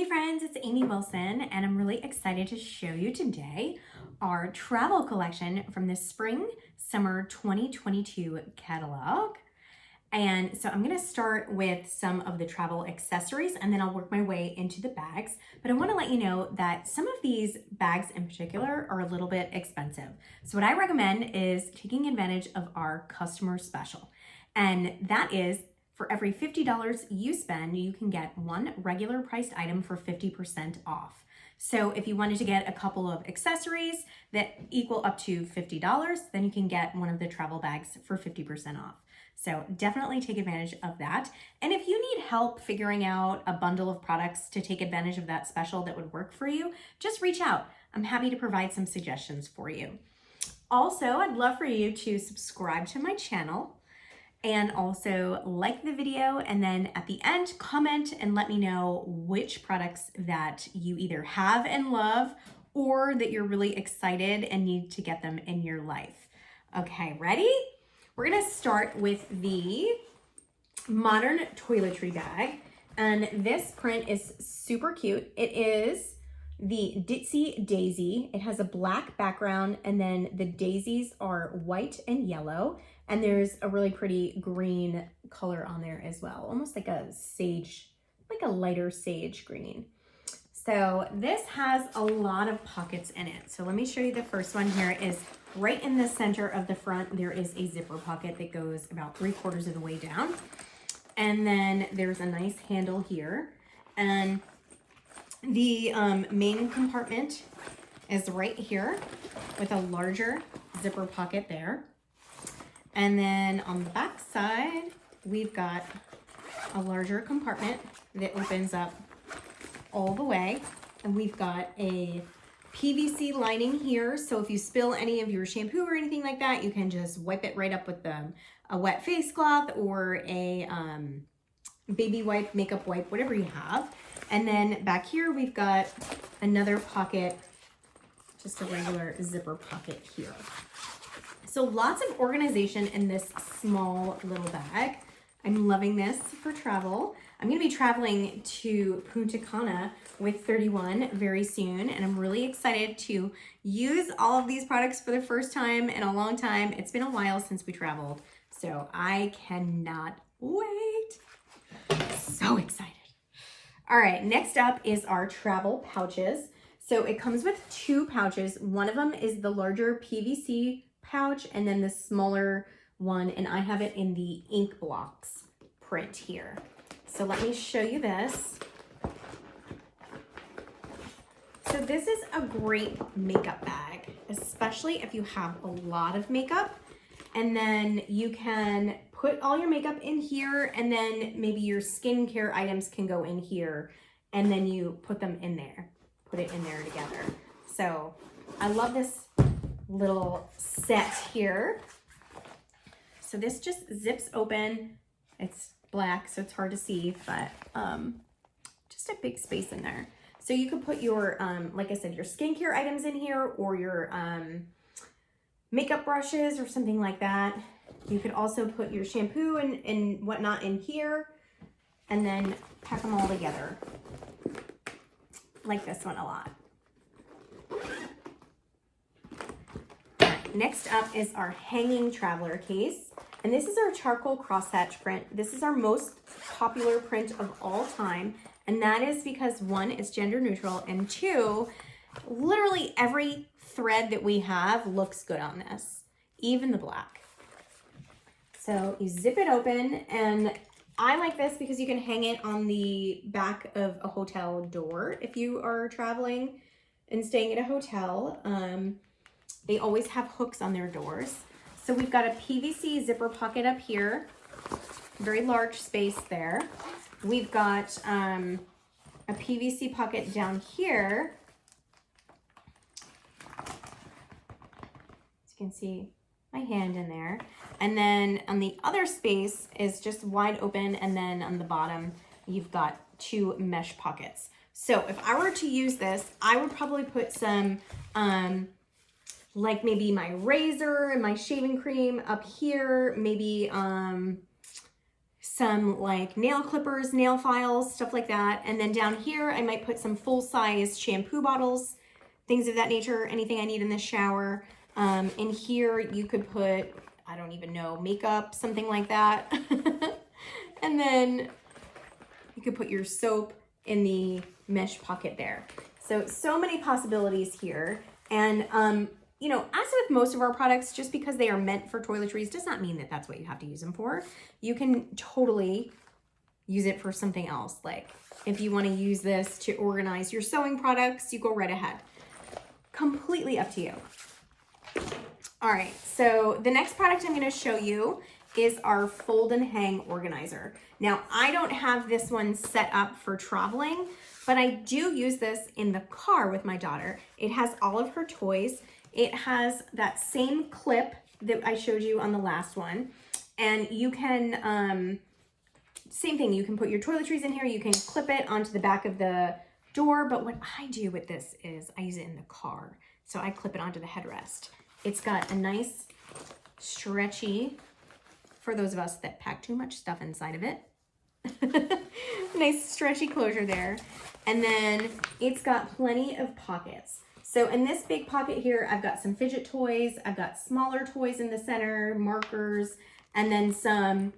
Hey friends, it's Amy Wilson, and I'm really excited to show you today our travel collection from the Spring Summer 2022 catalog. And so I'm going to start with some of the travel accessories and then I'll work my way into the bags. But I want to let you know that some of these bags in particular are a little bit expensive. So what I recommend is taking advantage of our customer special. And that is for every $50 you spend, you can get one regular priced item for 50% off. So if you wanted to get a couple of accessories that equal up to $50, then you can get one of the travel bags for 50% off. So definitely take advantage of that. And if you need help figuring out a bundle of products to take advantage of that special that would work for you, just reach out. I'm happy to provide some suggestions for you. Also, I'd love for you to subscribe to my channel and also like the video, and then at the end, comment and let me know which products that you either have and love or that you're really excited and need to get them in your life. Okay, ready? We're gonna start with the modern toiletry bag, and this print is super cute. It is the Ditzy Daisy. It has a black background, and then the daisies are white and yellow, and there's a really pretty green color on there as well, almost like a sage, like a lighter sage green. So this has a lot of pockets in it. So let me show you the first one here. Is right in the center of the front, there is a zipper pocket that goes about 3/4 of the way down. And then there's a nice handle here. And the main compartment is right here with a larger zipper pocket there. And then on the back side, we've got a larger compartment that opens up all the way. And we've got a PVC lining here. So if you spill any of your shampoo or anything like that, you can just wipe it right up with a wet face cloth or a baby wipe, makeup wipe, whatever you have. And then back here, we've got another pocket, just a regular zipper pocket here. So lots of organization in this small little bag. I'm loving this for travel. I'm gonna be traveling to Punta Cana with 31 very soon, and I'm really excited to use all of these products for the first time in a long time. It's been a while since we traveled, so I cannot wait. So excited. All right, next up is our travel pouches. So it comes with 2 pouches. One of them is the larger PVC pouch and then the smaller one, and I have it in the ink blocks print here. So let me show you this. So this is a great makeup bag, especially if you have a lot of makeup, and then you can put all your makeup in here, and then maybe your skincare items can go in here, and then you put them in there, put it in there together. So I love this little set here. So this just zips open. It's black, so it's hard to see, but just a big space in there. So you could put your, like I said, your skincare items in here, or your makeup brushes or something like that. You could also put your shampoo and whatnot in here, and then pack them all together. Like this one a lot. Next up is our hanging traveler case. And this is our charcoal crosshatch print. This is our most popular print of all time. And that is because 1, it's gender neutral, and 2, literally every thread that we have looks good on this, even the black. So you zip it open, and I like this because you can hang it on the back of a hotel door if you are traveling and staying at a hotel. They always have hooks on their doors. So we've got a PVC zipper pocket up here, very large space there. We've got a PVC pocket down here. As you can see my hand in there. And then on the other space is just wide open, and then on the bottom, you've got 2 mesh pockets. So if I were to use this, I would probably put some like maybe my razor and my shaving cream up here, maybe some like nail clippers, nail files, stuff like that. And then down here, I might put some full-size shampoo bottles, things of that nature, anything I need in the shower. In here, you could put, I don't even know, makeup, something like that. And then you could put your soap in the mesh pocket there. So many possibilities here. And, you know, as with most of our products, just because they are meant for toiletries does not mean that that's what you have to use them for. You can totally use it for something else. Like if you want to use this to organize your sewing products, you go right ahead. Completely up to you. All right, so the next product I'm going to show you is our fold and hang organizer. Now, I don't have this one set up for traveling, but I do use this in the car with my daughter. It has all of her toys. It has that same clip that I showed you on the last one. And you can, same thing, you can put your toiletries in here. You can clip it onto the back of the door. But what I do with this is I use it in the car. So I clip it onto the headrest. It's got a nice stretchy, for those of us that pack too much stuff inside of it, nice stretchy closure there. And then it's got plenty of pockets. So in this big pocket here, I've got some fidget toys. I've got smaller toys in the center, markers, and then some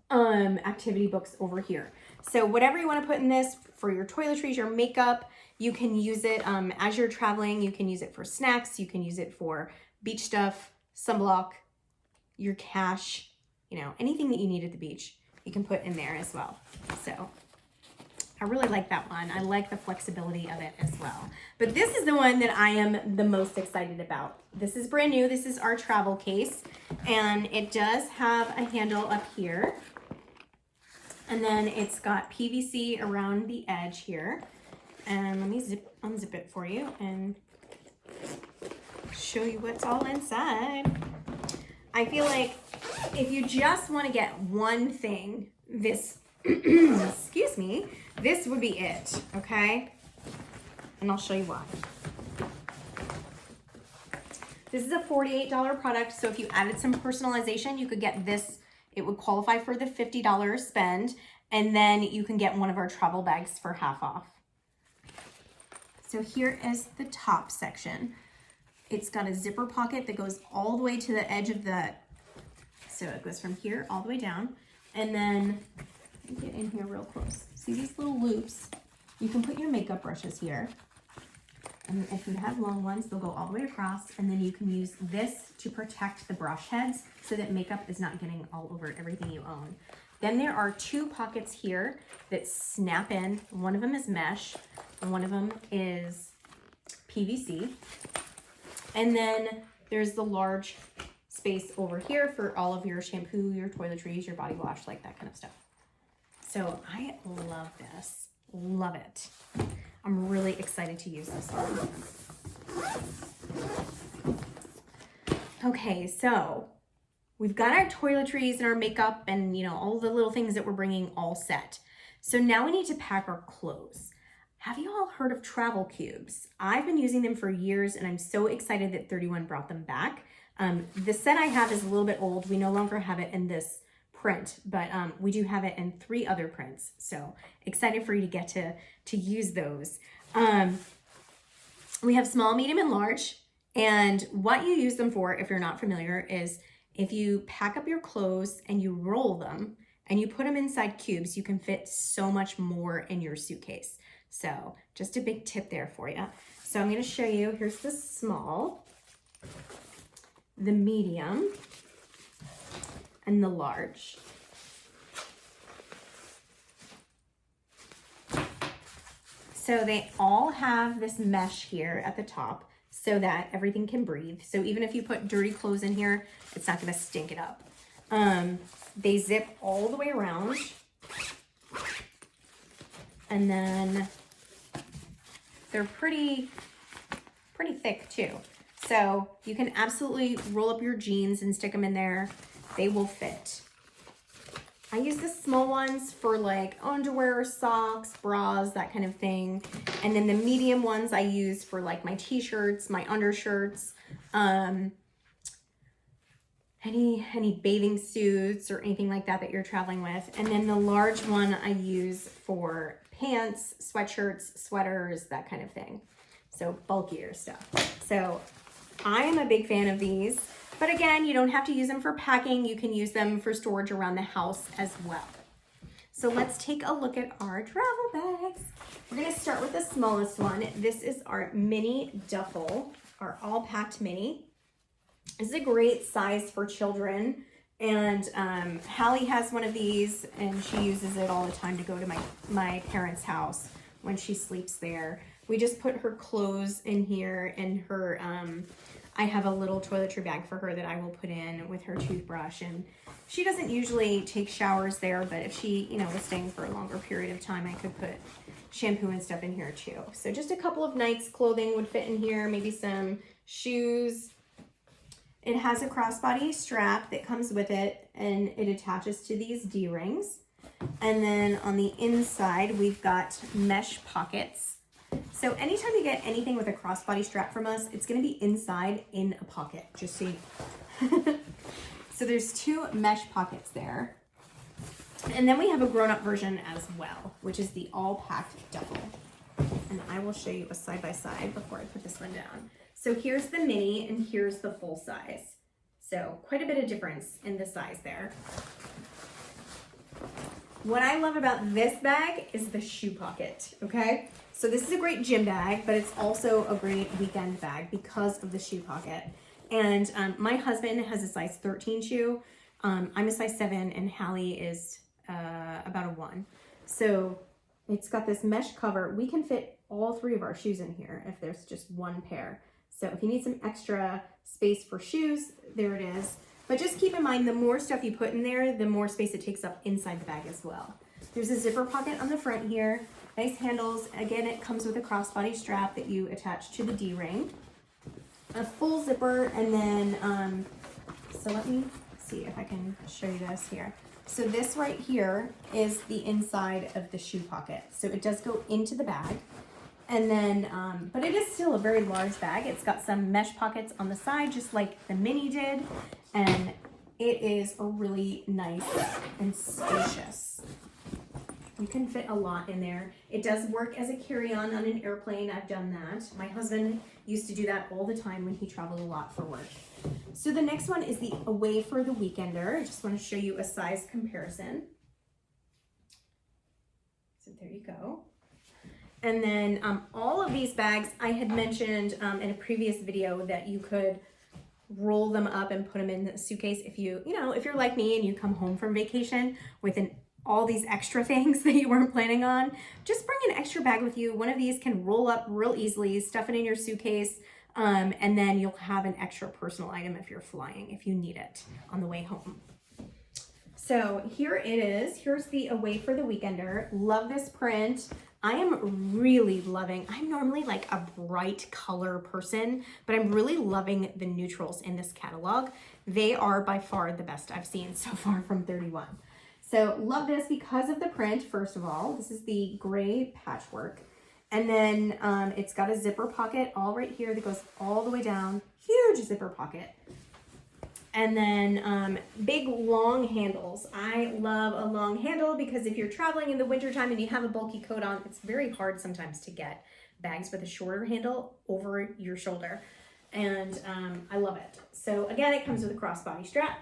activity books over here. So whatever you want to put in this for your toiletries, your makeup, you can use it as you're traveling. You can use it for snacks. You can use it for beach stuff, sunblock, your cash, you know, anything that you need at the beach, you can put in there as well. So I really like that one. I like the flexibility of it as well. But this is the one that I am the most excited about. This is brand new. This is our travel case, and it does have a handle up here. And then it's got PVC around the edge here. And let me unzip it for you and show you what's all inside. I feel like if you just want to get one thing, this, excuse me, this would be it, okay? And I'll show you why. This is a $48 product, so if you added some personalization, you could get this. It would qualify for the $50 spend, and then you can get one of our travel bags for half off. So here is the top section. It's got a zipper pocket that goes all the way to the edge of the, so it goes from here all the way down. And then, get in here real close. See these little loops? You can put your makeup brushes here. And if you have long ones, they'll go all the way across. And then you can use this to protect the brush heads so that makeup is not getting all over everything you own. Then there are two pockets here that snap in. One of them is mesh, and one of them is PVC. And then there's the large space over here for all of your shampoo, your toiletries, your body wash, like that kind of stuff. So I love this. Love it. I'm really excited to use this one. Okay, so we've got our toiletries and our makeup and, you know, all the little things that we're bringing all set. So now we need to pack our clothes. Have you all heard of travel cubes? I've been using them for years, and I'm so excited that 31 brought them back. The set I have is a little bit old. We no longer have it in this print, but we do have it in 3 other prints. So excited for you to get to use those. We have small, medium, and large. And what you use them for, if you're not familiar, is if you pack up your clothes and you roll them and you put them inside cubes, you can fit so much more in your suitcase. So just a big tip there for you. So I'm going to show you, here's the small, the medium, and the large. So they all have this mesh here at the top so that everything can breathe. So even if you put dirty clothes in here, it's not going to stink it up. They zip all the way around. And then they're pretty thick too. So you can absolutely roll up your jeans and stick them in there. They will fit. I use the small ones for like underwear, socks, bras, that kind of thing. And then the medium ones I use for like my t-shirts, my undershirts. any bathing suits or anything like that that you're traveling with. And then the large one I use for pants, sweatshirts, sweaters, that kind of thing. So bulkier stuff. So I am a big fan of these, but again, you don't have to use them for packing. You can use them for storage around the house as well. So let's take a look at our travel bags. We're gonna start with the smallest one. This is our mini duffel, our all packed mini. This is a great size for children. And Hallie has one of these and she uses it all the time to go to my parents' house when she sleeps there. We just put her clothes in here and her, I have a little toiletry bag for her that I will put in with her toothbrush. And she doesn't usually take showers there, but if she, was staying for a longer period of time, I could put shampoo and stuff in here too. So just a couple of nights clothing would fit in here, maybe some shoes. It has a crossbody strap that comes with it and it attaches to these D-rings. And then on the inside, we've got mesh pockets. So anytime you get anything with a crossbody strap from us, it's gonna be inside in a pocket, just so you know. So there's 2 mesh pockets there. And then we have a grown-up version as well, which is the all packed duffel. And I will show you a side-by-side before I put this one down. So here's the mini and here's the full size. So quite a bit of difference in the size there. What I love about this bag is the shoe pocket, okay? So this is a great gym bag, but it's also a great weekend bag because of the shoe pocket. And my husband has a size 13 shoe. I'm a size 7 and Hallie is about a 1. So it's got this mesh cover. We can fit all 3 of our shoes in here if there's just one pair. So if you need some extra space for shoes, there it is. But just keep in mind, the more stuff you put in there, the more space it takes up inside the bag as well. There's a zipper pocket on the front here. Nice handles. Again, it comes with a crossbody strap that you attach to the D-ring. A full zipper, and then, so let me see if I can show you this here. So this right here is the inside of the shoe pocket. So it does go into the bag. And then, but it is still a very large bag. It's got some mesh pockets on the side, just like the mini did. And it is a really nice and spacious. You can fit a lot in there. It does work as a carry-on on an airplane. I've done that. My husband used to do that all the time when he traveled a lot for work. So the next one is the Away for the Weekender. I just want to show you a size comparison. So there you go. And then all of these bags, I had mentioned in a previous video that you could roll them up and put them in a suitcase if if you're like me and you come home from vacation with all these extra things that you weren't planning on, just bring an extra bag with you. One of these can roll up real easily, stuff it in your suitcase, and then you'll have an extra personal item if you're flying, if you need it on the way home. So here it is. Here's the Away for the Weekender. Love this print. I am really loving, I'm normally like a bright color person, but I'm really loving the neutrals in this catalog. They are by far the best I've seen so far from 31. So love this because of the print, first of all. This is the gray patchwork. And then it's got a zipper pocket all right here that goes all the way down. Huge zipper pocket. And then big long handles. I love a long handle because if you're traveling in the wintertime and you have a bulky coat on, it's very hard sometimes to get bags with a shorter handle over your shoulder. And I love it. So again, it comes with a crossbody strap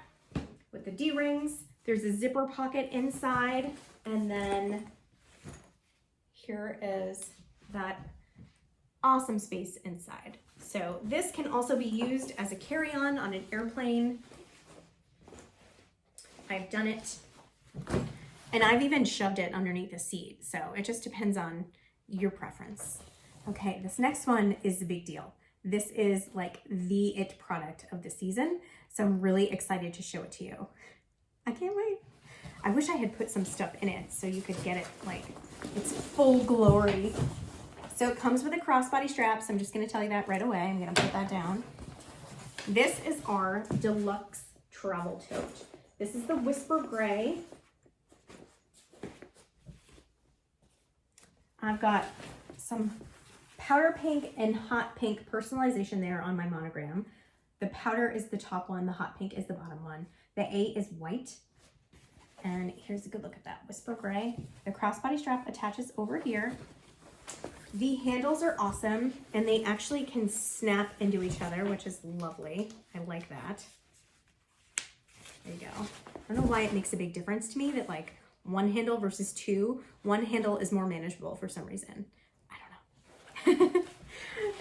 with the D-rings. There's a zipper pocket inside. And then here is that awesome space inside. So this can also be used as a carry-on on an airplane. I've done it. And I've even shoved it underneath the seat. So it just depends on your preference. Okay, this next one is a big deal. This is like the it product of the season. So I'm really excited to show it to you. I can't wait. I wish I had put some stuff in it so you could get it like its full glory. So it comes with a crossbody strap, so I'm just gonna tell you that right away. I'm gonna put that down. This is our Deluxe travel tote. This is the Whisper Gray. I've got some powder pink and hot pink personalization there on my monogram. The powder is the top one. The hot pink is the bottom one. The A is white. And here's a good look at that whisper gray. The crossbody strap attaches over here. The handles are awesome, and they actually can snap into each other, which is lovely. I like that. There you go. I don't know why it makes a big difference to me that like one handle versus two. One handle is more manageable for some reason. I don't know.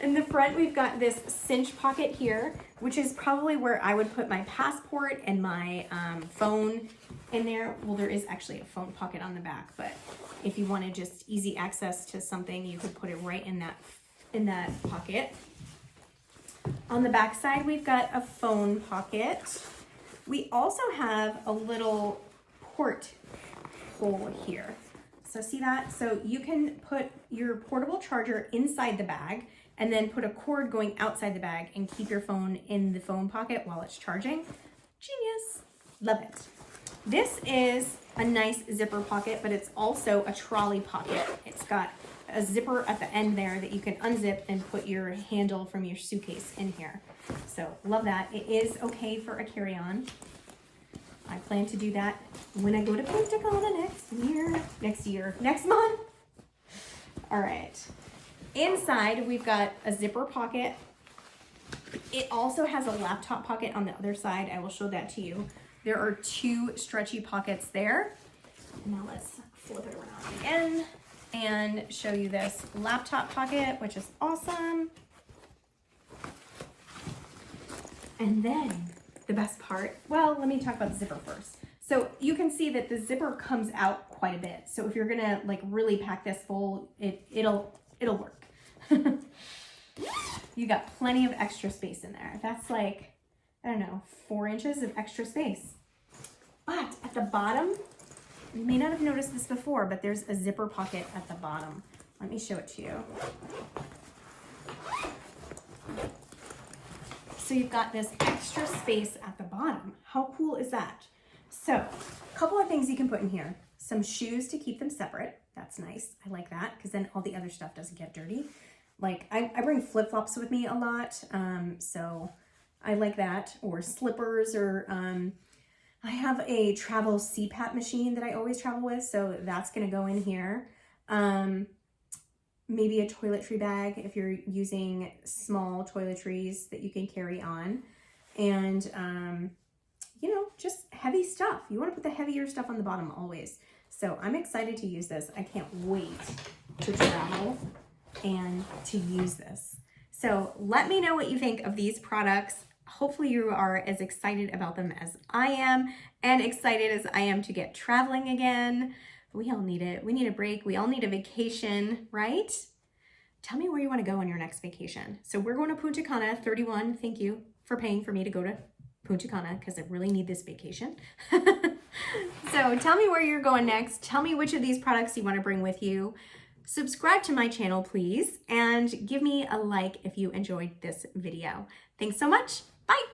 In the front, we've got this cinch pocket here, which is probably where I would put my passport and my phone in there. Well, there is actually a phone pocket on the back, but if you wanted just easy access to something, you could put it right in that pocket. On the back side, we've got a phone pocket. We also have a little port hole here. So see that? So you can put your portable charger inside the bag and then put a cord going outside the bag and keep your phone in the phone pocket while it's charging. Genius. Love it. This is a nice zipper pocket, but it's also a trolley pocket. It's got a zipper at the end there that you can unzip and put your handle from your suitcase in here. So love that. It is okay for a carry-on. I plan to do that when I go to Punta Cana next month. All right. Inside, we've got a zipper pocket. It also has a laptop pocket on the other side. I will show that to you. There are two stretchy pockets there. Now let's flip it around again and show you this laptop pocket, which is awesome. And then the best part, well, let me talk about the zipper first. So you can see that the zipper comes out quite a bit. So if you're gonna like really pack this full, it'll work. You got plenty of extra space in there. That's like, I don't know, 4 inches of extra space. But at the bottom, you may not have noticed this before, but there's a zipper pocket at the bottom. Let me show it to you. So you've got this extra space at the bottom. How cool is that? So a couple of things you can put in here. Some shoes to keep them separate. That's nice. I like that because then all the other stuff doesn't get dirty. Like I bring flip-flops with me a lot. So I like that. Or slippers, or I have a travel CPAP machine that I always travel with. So that's going to go in here. Maybe a toiletry bag if you're using small toiletries that you can carry on. And, you know, just heavy stuff. You want to put the heavier stuff on the bottom always. So I'm excited to use this. I can't wait to travel and to use this. So let me know what you think of these products. Hopefully you are as excited about them as I am, and excited as I am to get traveling again. We all need it. We need a break. We all need a vacation, right? Tell me where you want to go on your next vacation. So we're going to Punta Cana, 31. Thank you for paying for me to go to Punta Cana because I really need this vacation. So tell me where you're going next. Tell me which of these products you want to bring with you. Subscribe to my channel, please, and give me a like if you enjoyed this video. Thanks so much.